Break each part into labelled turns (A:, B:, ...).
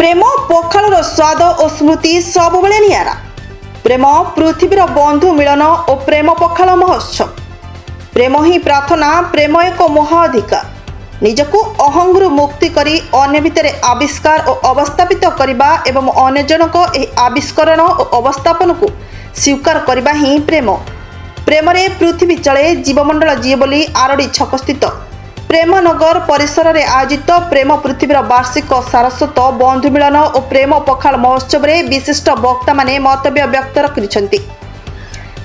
A: प्रेम पखालर स्वाद और स्मृति सब बेले नियारा। प्रेम पृथ्वीर बंधु मिलन और प्रेम पखाल महोत्सव। प्रेम ही प्रार्थना, प्रेम एक महाअधिकार। निजकु अहंगुरु मुक्ति करी अन्य भितर आविष्कार और अवस्थापित करने एवं अन्य जनक आविष्करण और अवस्थापन को स्वीकार करने ही प्रेम। प्रेम रे पृथ्वी चले, जीवमंडल जीव बोली आरडी छक स्थित प्रेमनगर परिसर में आयोजित प्रेम पृथ्वीर वार्षिक सारस्वत बंधु मिलन और प्रेम पखाल महोत्सव में विशिष्ट वक्ता माने मतव्य व्यक्त रखिछन्ति।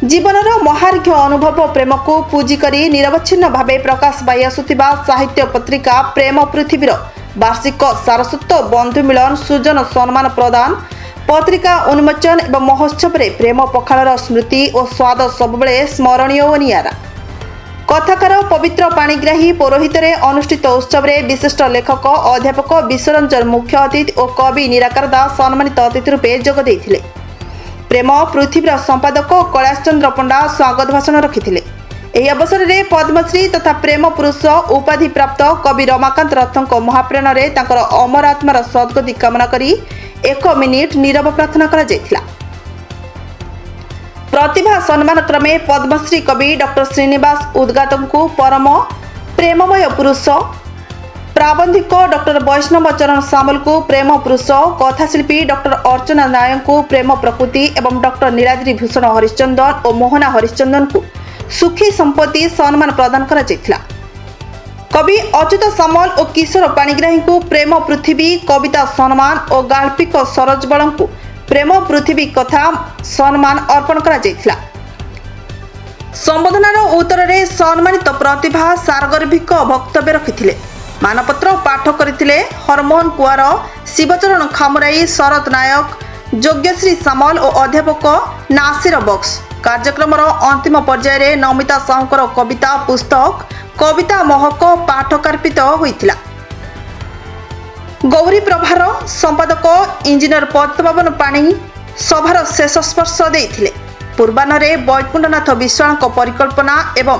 A: जीवनर महार्घ्य अनुभव प्रेम को पूजी करी निरवच्छिन्न भावे प्रकाश पाई आसुथिबा साहित्य पत्रिका प्रेम पृथ्वीर वार्षिक सारस्वत बंधु मिलन सृजन सम्मान प्रदान पत्रिका उन्मोचन एवं महोत्सव में प्रेम पखालर स्मृति और स्वाद सबुबले स्मरणीय और नियारा। कथाकार पवित्र पाणिग्राही पौरोहित अनुष्ठित उत्सव में विशिष्ट लेखक अध्यापक विश्वरंजन मुख्य अतिथि और कवि निराकार दास सम्मानित अतिथि रूपे जोग देइथिले। प्रेम पृथ्वीर संपादक कैलाश चंद्र पंडा स्वागत भाषण रखिथिले। एही अवसर में पद्मश्री तथा प्रेम पुरुष उपाधि प्राप्त कवि रमाकांत रथଙ୍କ महाप्रेरण में तांकर अमर आत्मार सद्गति कामना करी 1 मिनिट नीरव प्रार्थना करा जायथिला। प्रतिभा सम्मान क्रमे पद्मश्री कवि डॉक्टर श्रीनिवास उद्गातम को परम प्रेममय पुरुष, प्राबंधिक डॉक्टर वैष्णव चरण सामल को प्रेम पुरुष, कथाशिल्पी डॉक्टर अर्चना नायक को प्रेम प्रकृति एवं डॉक्टर नीलाद्री भूषण हरिश्चंदन और मोहना हरिश्चंदन को सुखी संपत्ति सम्मान प्रदान करा जायथिला। कवि अच्युत सामल और किशोर पाणिग्राही को प्रेम पृथ्वी कविता सम्मान और गाल्पिक सरोज बल को प्रेम पृथ्वी कथा सम्मान अर्पण करा जायथिला। संबोधनार उत्तर में सम्मानित प्रतिभा सारगर्भिक वक्तव्य रखिथिले। मानपत्र पाठ करथिले हरमोहन कुआर, शिवचरण खामुराई, शरत नायक, योग्यश्री सामल और अध्यापक नासिर बक्स। कार्यक्रम अंतिम पर्याय नमिता साहुकर कविता पुस्तक कविता महक पाठ कार्पित होइथिला। गौरी प्रभार संपादक इंजीनियर पद्मपवन पाणी सभार शेष स्पर्श देइथिले। पूर्वाह्न वैकुंठनाथ विश्वाल परिकल्पना एवं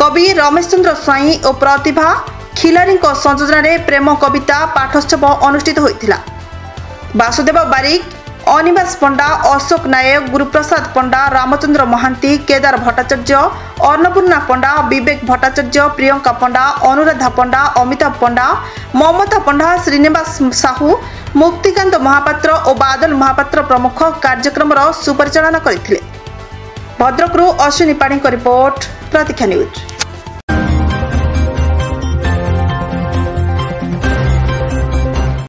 A: कवि रमेश चंद्र स्वाई और प्रतिभा खिलारी संयोजन प्रेम कविता पाठोत्सव अनुष्ठित होइथिला। वासुदेव बारिक, अनिवास पंडा, अशोक नायक, गुरुप्रसाद पंडा, रामचंद्र महांती, केदार भट्टाचार्य, अन्नपूर्णा पंडा, विवेक भट्टाचार्य, प्रियंका पंडा, अनुराधा पंडा, अमिताभ पंडा, ममता पंडा, श्रीनिवास साहू, मुक्तिकांत महापात्र और बादल महापात्र प्रमुख कार्यक्रम सुपरिचालना करथिले। भद्रकरू अश्विनी पाणी रिपोर्ट, प्रतीक्षा न्यूज।